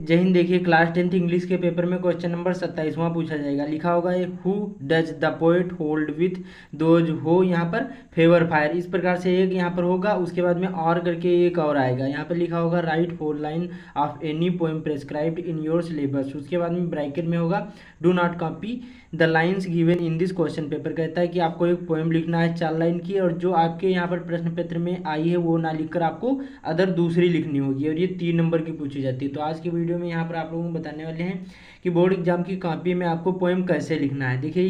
जय हिंद। देखिए class 10th English के पेपर में क्वेश्चन नंबर 27वां पूछा जाएगा। लिखा होगा एक who does the poet hold with those हो, यहाँ पर फेवर फायर, इस प्रकार से एक यहाँ पर होगा। उसके बाद में और करके एक और आएगा, यहाँ पर लिखा होगा right 4 line of any poem prescribed in your syllabus. उसके बाद में ब्रैकेट में होगा do not copy the lines given in this question paper. कहता है कि आपको एक पोएम लिखना है 4 लाइन की, और जो आपके यहाँ पर प्रश्न पत्र में आई है वो ना लिखकर आपको अदर दूसरी लिखनी होगी, और ये 3 नंबर की पूछी जाती है। तो आज की वीडियो में यहाँ पर आप लोगों को बताने वाले हैं कि बोर्ड एग्जाम की कॉपी में आपको पोएम कैसे लिखना है। देखिए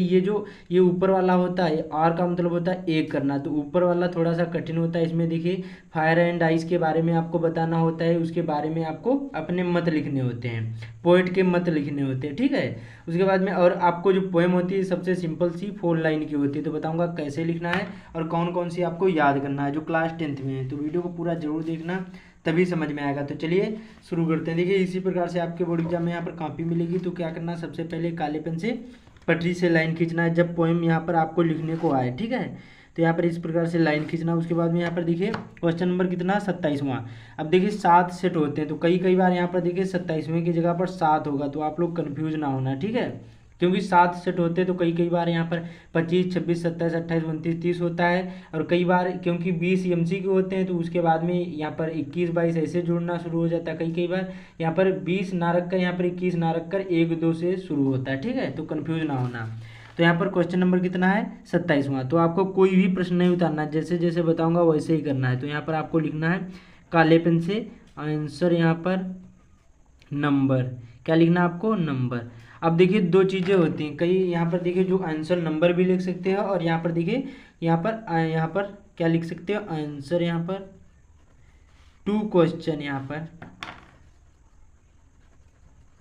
ये ऊपर वाला होता है, आर का मतलब होता है एक करना, तो ऊपर वाला थोड़ा सा कठिन होता है। इसमें देखिए फायर एंड आइस के बारे में आपको बताना होता है, उसके बारे में आपको अपने मत लिखने होते हैं, पोएट के मत लिखने होते हैं, ठीक है। उसके बाद में और आपको जो पोएम होती है सबसे सिंपल सी 4 लाइन की होती है। तो बताऊंगा कैसे लिखना है और कौन कौन सी आपको याद करना है जो क्लास 10th में है। तो वीडियो को पूरा जरूर देखना, तभी समझ में आएगा। तो चलिए शुरू करते हैं। देखिए इसी प्रकार से आपके बोर्ड एग्जाम में यहाँ पर कॉपी मिलेगी। तो क्या करना, सबसे पहले काले पेन से पटरी से लाइन खींचना है जब पोएम यहाँ पर आपको लिखने को आए, ठीक है। तो यहाँ पर इस प्रकार से लाइन खींचना। उसके बाद में यहाँ पर देखिए क्वेश्चन नंबर कितना, 27वां। अब देखिए 7 सेट होते हैं, तो कई बार यहाँ पर देखिए 27वें की जगह पर 7 होगा, तो आप लोग कन्फ्यूज ना होना, ठीक है। क्योंकि 7 सेट होते हैं तो कई बार यहाँ पर 25, 26, 27, 28, 29, 30 होता है। और कई बार क्योंकि 20 MCQ होते हैं तो उसके बाद में यहाँ पर 21, 22 ऐसे जुड़ना शुरू हो जाता है। कई बार यहाँ पर 20 ना रख कर, यहाँ पर 21 ना रख कर 1, 2 से शुरू होता है, ठीक है। तो कन्फ्यूज ना होना। तो यहाँ पर क्वेश्चन नंबर कितना है, 27वां। तो आपको कोई भी प्रश्न नहीं उतारना, जैसे जैसे बताऊंगा वैसे ही करना है। तो यहाँ पर आपको लिखना है काले पेन से आंसर, यहाँ पर नंबर, क्या लिखना है आपको, नंबर। अब देखिए 2 चीज़ें होती हैं, कई यहाँ पर देखिए जो आंसर नंबर भी लिख सकते हैं, और यहाँ पर देखिए यहाँ पर क्या लिख सकते हो, आंसर, यहाँ पर 2 क्वेश्चन, यहाँ पर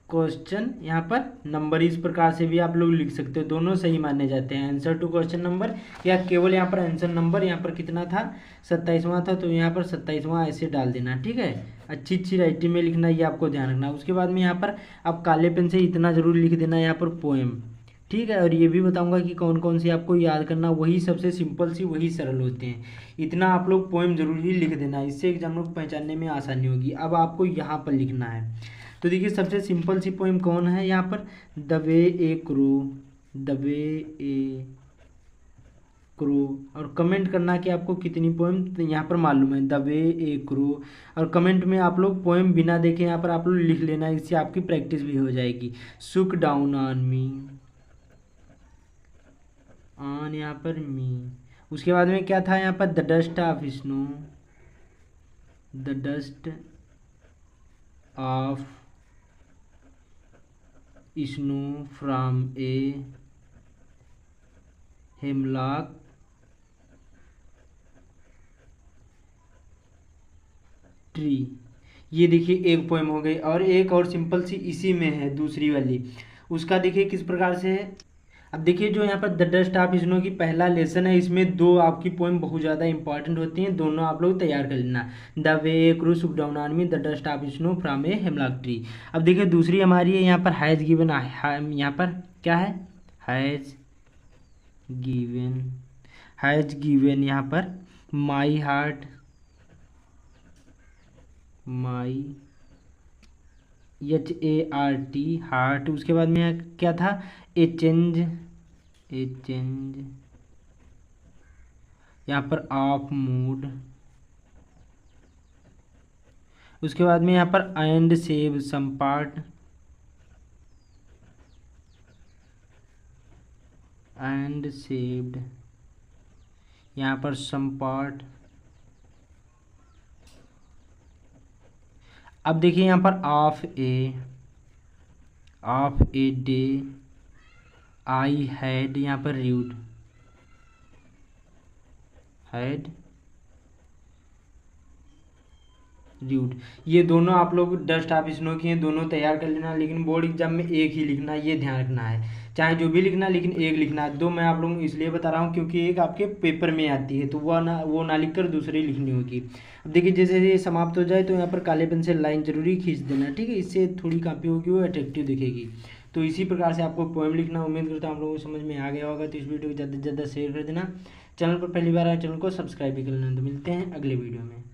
क्वेश्चन, यहाँ पर नंबर, इस प्रकार से भी आप लोग लिख सकते हो। दोनों सही माने जाते हैं, आंसर 2 क्वेश्चन नंबर या केवल यहाँ पर आंसर नंबर। यहाँ पर कितना था, 27वां था, तो यहाँ पर 27वां ऐसे डाल देना, ठीक है। अच्छी राइटिंग में लिखना, ये आपको ध्यान रखना। उसके बाद में यहाँ पर आप काले पेन से इतना जरूर लिख देना यहाँ पर पोएम, ठीक है। और ये भी बताऊंगा कि कौन कौन सी आपको याद करना, वही सबसे सिंपल सी, वही सरल होते हैं। इतना आप लोग पोएम जरूर ही लिख देना, इससे एग्जाम को पहचानने में आसानी होगी। अब आपको यहाँ पर लिखना है। तो देखिए सबसे सिंपल सी पोएम कौन है यहाँ पर, the way A crow, the way A crow. और कमेंट करना कि आपको कितनी पोएम यहाँ पर मालूम है, द वे ए क्रो। और कमेंट में आप लोग पोएम बिना देखे यहाँ पर आप लोग लिख लेना, इससे आपकी प्रैक्टिस भी हो जाएगी। सुक डाउन ऑन मी, ऑन यहाँ पर मी। उसके बाद में क्या था यहाँ पर, the dust of snow, the dust of snow from a hemlock tree. ये देखिए एक पोएम हो गई। और एक और सिंपल सी इसी में है, दूसरी वाली, उसका देखिए किस प्रकार से है। अब देखिए जो यहाँ पर द डस्ट ऑफ स्नो की पहला लेसन है, इसमें 2 आपकी पोएम बहुत ज़्यादा इंपॉर्टेंट होती हैं, दोनों आप लोग तैयार कर लेना। द वे क्रू सुक down on me, the dust of snow from a hemlock tree. अब देखिए दूसरी हमारी है यहाँ पर हैज़ गिवन, यहाँ पर क्या है, हैज़ गिवन यहाँ पर my heart, my HART heart. उसके बाद में क्या था, ए चेंज यहाँ पर ऑफ मूड। उसके बाद में यहाँ पर and save some part, and saved यहाँ पर सम पार्ट। अब देखिए यहाँ पर of a day I had, यहाँ पर रीड, ये दोनों आप लोग डस्ट ऑफ स्नो की हैं, दोनों तैयार कर लेना। लेकिन बोर्ड एग्जाम में एक ही लिखना, ये ध्यान रखना है, चाहे जो भी लिखना, लेकिन एक लिखना है। 2 मैं आप लोगों को इसलिए बता रहा हूँ क्योंकि एक आपके पेपर में आती है, तो वो ना लिख कर दूसरी लिखनी होगी। अब देखिए जैसे ये समाप्त हो जाए तो यहाँ पर काले पेन से लाइन जरूरी खींच देना, ठीक है। इससे थोड़ी कॉपी होगी वो अट्रैक्टिव दिखेगी। तो इसी प्रकार से आपको पोएम लिखना। उम्मीद करता हूँ आप लोगों को समझ में आ गया होगा। तो इस वीडियो को ज़्यादा से ज़्यादा शेयर कर देना। चैनल पर पहली बार आए चैनल को सब्सक्राइब भी कर लेना। तो मिलते हैं अगले वीडियो में।